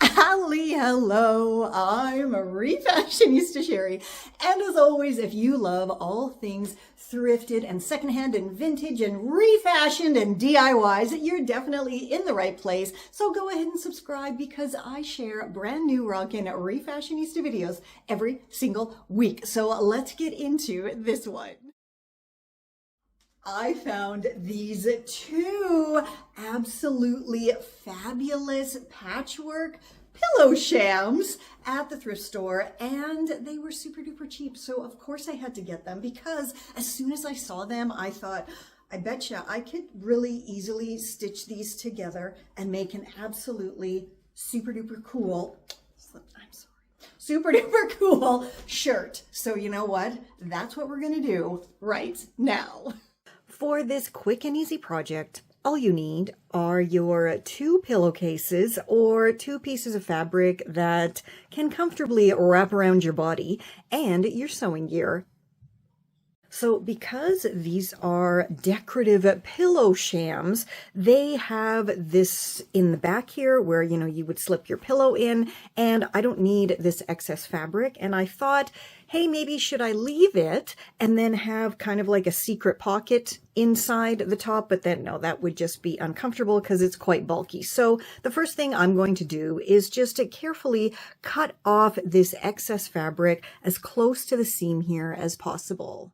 Hello, I'm Refashionista Sheri, and as always, if you love all things thrifted and secondhand and vintage and refashioned and DIYs, you're definitely in the right place. So go ahead and subscribe because I share brand new rockin' Refashionista videos every single week. So let's get into this one. I found these two absolutely fabulous patchwork pillow shams at the thrift store, and they were super duper cheap. So of course I had to get them because as soon as I saw them, I thought, I betcha I could really easily stitch these together and make an absolutely super duper cool, super duper cool shirt. So you know what? That's what we're gonna do right now. For this quick and easy project, all you need are your two pillowcases or two pieces of fabric that can comfortably wrap around your body and your sewing gear. So because these are decorative pillow shams, they have this in the back here where, you would slip your pillow in, and I don't need this excess fabric. And I thought, hey, maybe should I leave it and then have kind of like a secret pocket inside the top? But then no, that would just be uncomfortable because it's quite bulky. So the first thing I'm going to do is just to carefully cut off this excess fabric as close to the seam here as possible.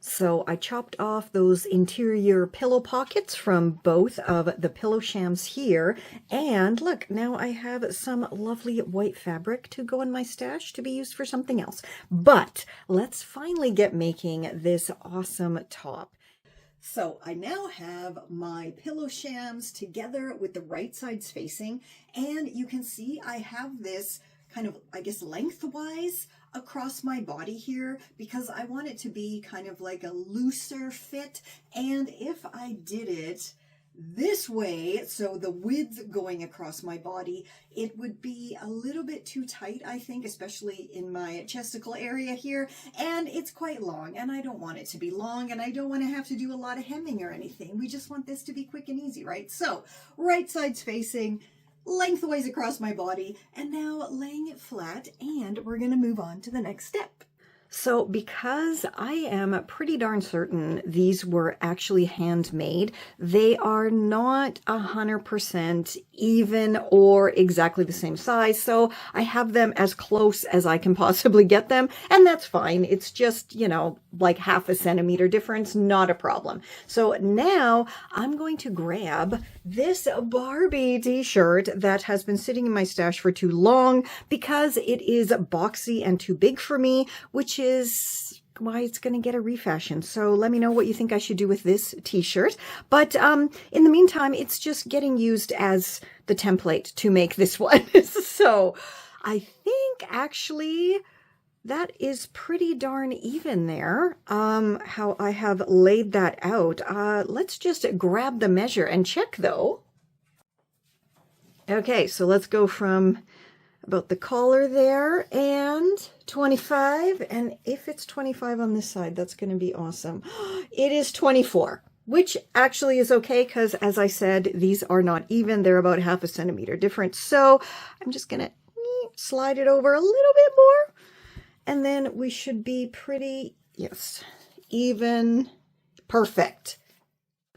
So I chopped off those interior pillow pockets from both of the pillow shams here. And look, now I have some lovely white fabric to go in my stash to be used for something else. But let's finally get making this awesome top. So I now have my pillow shams together with the right sides facing, and you can see I have this kind of, I guess, lengthwise across my body here because I want it to be kind of like a looser fit. And if I did it this way, so the width going across my body, it would be a little bit too tight, I think, especially in my chesticle area here. And it's quite long, and I don't want it to be long, and I don't want to have to do a lot of hemming or anything. We just want this to be quick and easy, right? So right sides facing, lengthways across my body, and now laying it flat, and we're going to move on to the next step. So because I am pretty darn certain these were actually handmade, they are not 100% even or exactly the same size. So I have them as close as I can possibly get them, and that's fine. It's just, like half a centimeter difference, not a problem. So now I'm going to grab this Barbie t-shirt that has been sitting in my stash for too long because it is boxy and too big for me, which is why it's going to get a refashion. So let me know what you think I should do with this t-shirt. But in the meantime, it's just getting used as the template to make this one. So I think actually that is pretty darn even there, how I have laid that out. Let's just grab the measure and check though. Okay, so let's go from about the collar there and 25. And if it's 25 on this side, that's going to be awesome. It is 24, which actually is okay because, as I said, these are not even. They're about half a centimeter different. So I'm just going to slide it over a little bit more. And then we should be pretty, yes, even, perfect.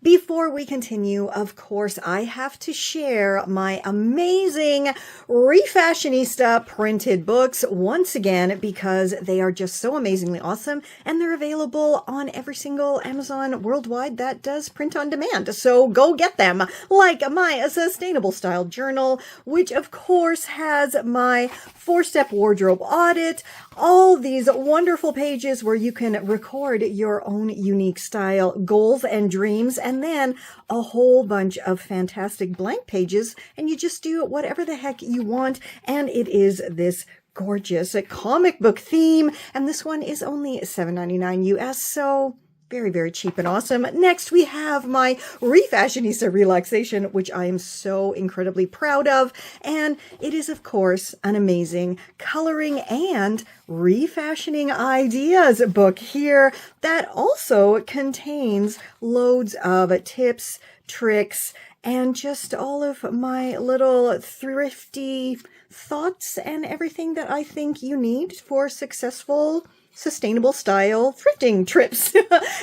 Before we continue, of course, I have to share my amazing Refashionista printed books once again because they are just so amazingly awesome, and they're available on every single Amazon worldwide that does print on demand. So go get them, like my Sustainable Style Journal, which of course has my 4-step wardrobe audit, all these wonderful pages where you can record your own unique style, goals, and dreams, and then a whole bunch of fantastic blank pages, and you just do whatever the heck you want, and it is this gorgeous comic book theme, and this one is only $7.99 US, so very, very cheap and awesome. Next, we have my Refashionista relaxation, which I am so incredibly proud of. And it is, of course, an amazing coloring and refashioning ideas book here that also contains loads of tips, tricks, and just all of my little thrifty thoughts and everything that I think you need for successful, sustainable style thrifting trips.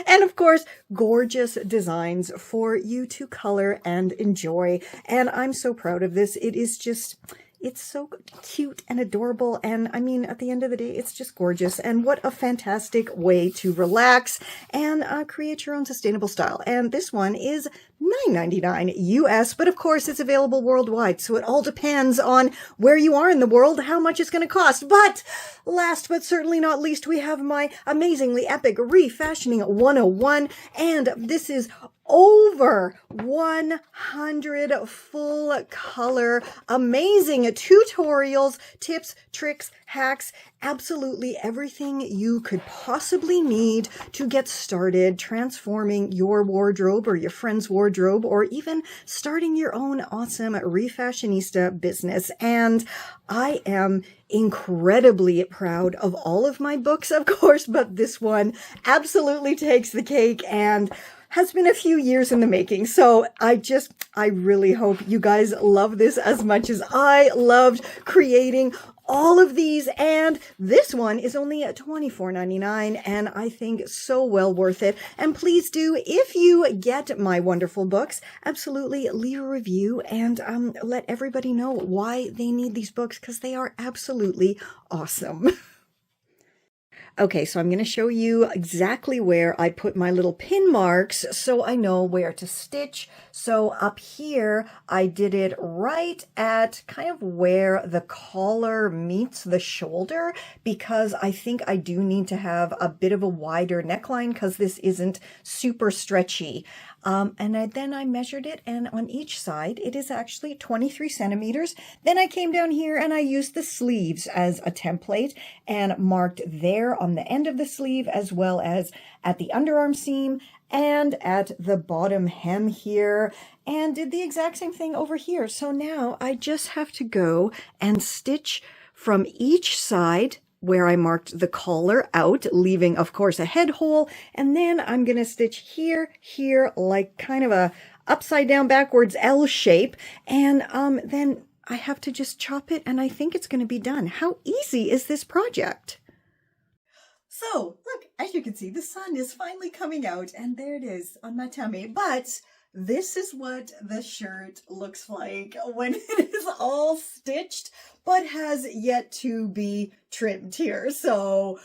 And of course, gorgeous designs for you to color and enjoy. And I'm so proud of this. It is just, it's so cute and adorable. And I mean, at the end of the day, it's just gorgeous. And what a fantastic way to relax and create your own sustainable style. And this one is $9.99 US, but of course it's available worldwide. So it all depends on where you are in the world, how much it's going to cost. But last but certainly not least, we have my amazingly epic Refashioning 101. And this is over 100 full color, amazing tutorials, tips, tricks, hacks, absolutely everything you could possibly need to get started transforming your wardrobe or your friend's wardrobe, or even starting your own awesome refashionista business. And I am incredibly proud of all of my books, of course, but this one absolutely takes the cake and has been a few years in the making. So I really hope you guys love this as much as I loved creating all of these. And this one is only at $24.99, and I think so well worth it. And please do, if you get my wonderful books, absolutely leave a review and let everybody know why they need these books, because they are absolutely awesome. Okay, so I'm going to show you exactly where I put my little pin marks so I know where to stitch. So up here, I did it right at kind of where the collar meets the shoulder, because I think I do need to have a bit of a wider neckline because this isn't super stretchy. Then I measured it, and on each side, it is actually 23 centimeters. Then I came down here and I used the sleeves as a template and marked there on the end of the sleeve, as well as at the underarm seam and at the bottom hem here, and did the exact same thing over here. So now I just have to go and stitch from each side where I marked the collar out, leaving, of course, a head hole. And then I'm going to stitch here, like kind of a upside down backwards L shape. And then I have to just chop it, and I think it's going to be done. How easy is this project? So look, as you can see, the sun is finally coming out, and there it is on my tummy. But this is what the shirt looks like when it is all stitched, but has yet to be trimmed here. So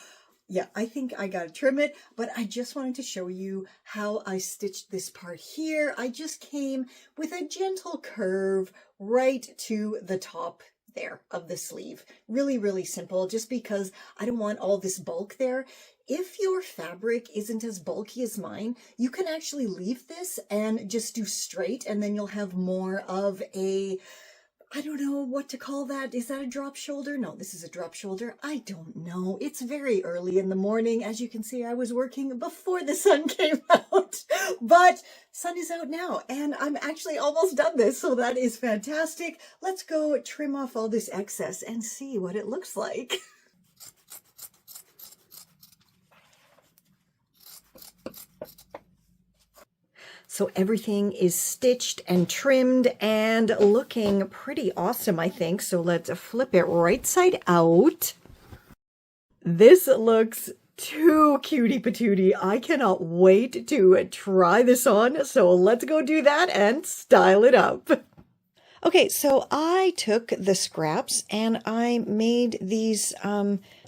yeah, I think I gotta trim it, but I just wanted to show you how I stitched this part here. I just came with a gentle curve right to the top there of the sleeve. Really, really simple, just because I don't want all this bulk there. If your fabric isn't as bulky as mine, you can actually leave this and just do straight, and then you'll have more of a, I don't know what to call that. Is that a drop shoulder? No, this is a drop shoulder. I don't know. It's very early in the morning. As you can see, I was working before the sun came out, but sun is out now, and I'm actually almost done this. So that is fantastic. Let's go trim off all this excess and see what it looks like. So everything is stitched and trimmed and looking pretty awesome, I think. So let's flip it right side out. This looks too cutie patootie. I cannot wait to try this on. So let's go do that and style it up. Okay, so I took the scraps and I made these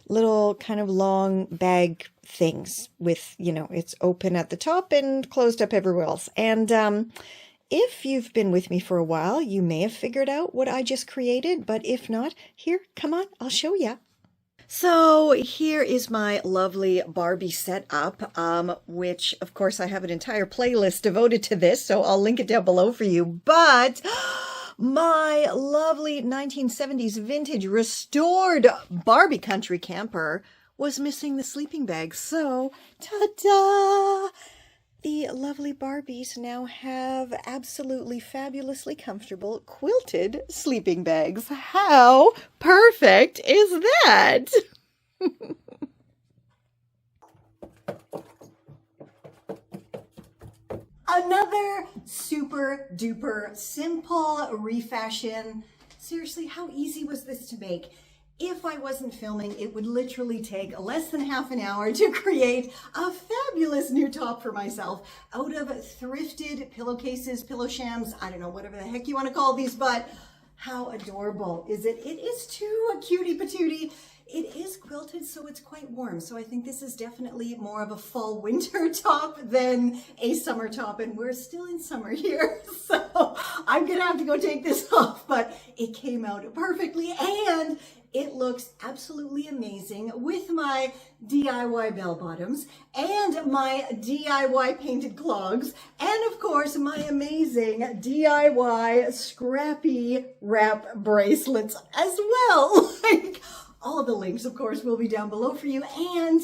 little kind of long bag things with, you know, it's open at the top and closed up everywhere else. And if you've been with me for a while, you may have figured out what I just created, but if not, here, come on, I'll show ya. So here is my lovely Barbie setup, which of course I have an entire playlist devoted to this, so I'll link it down below for you. But my lovely 1970s vintage restored Barbie country camper was missing the sleeping bag. So, ta-da! The lovely Barbies now have absolutely fabulously comfortable quilted sleeping bags. How perfect is that? Another super duper simple refashion. Seriously, how easy was this to make? If I wasn't filming, it would literally take less than half an hour to create a fabulous new top for myself out of thrifted pillowcases, pillow shams, I don't know, whatever the heck you want to call these, but how adorable is it? It is too a cutie patootie. It is quilted, so it's quite warm. So I think this is definitely more of a fall winter top than a summer top, and we're still in summer here. So I'm gonna have to go take this off, but it came out perfectly and it looks absolutely amazing with my DIY bell bottoms and my DIY painted clogs and of course my amazing DIY scrappy wrap bracelets as well. Like, all the links, of course, will be down below for you. And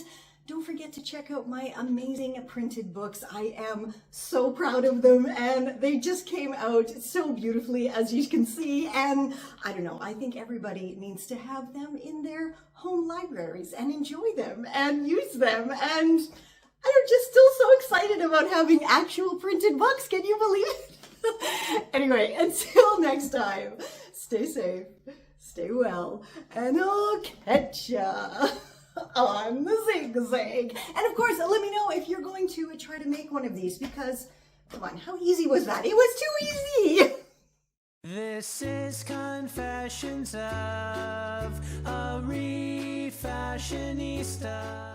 don't forget to check out my amazing printed books. I am so proud of them and they just came out so beautifully, as you can see. And I don't know, I think everybody needs to have them in their home libraries and enjoy them and use them. And I'm just still so excited about having actual printed books. Can you believe it? Anyway, until next time, stay safe, stay well, and I'll catch ya on the zigzag. And of course, let me know if you're going to try to make one of these, because come on, how easy was that? It was too easy. This is Confessions of a Refashionista.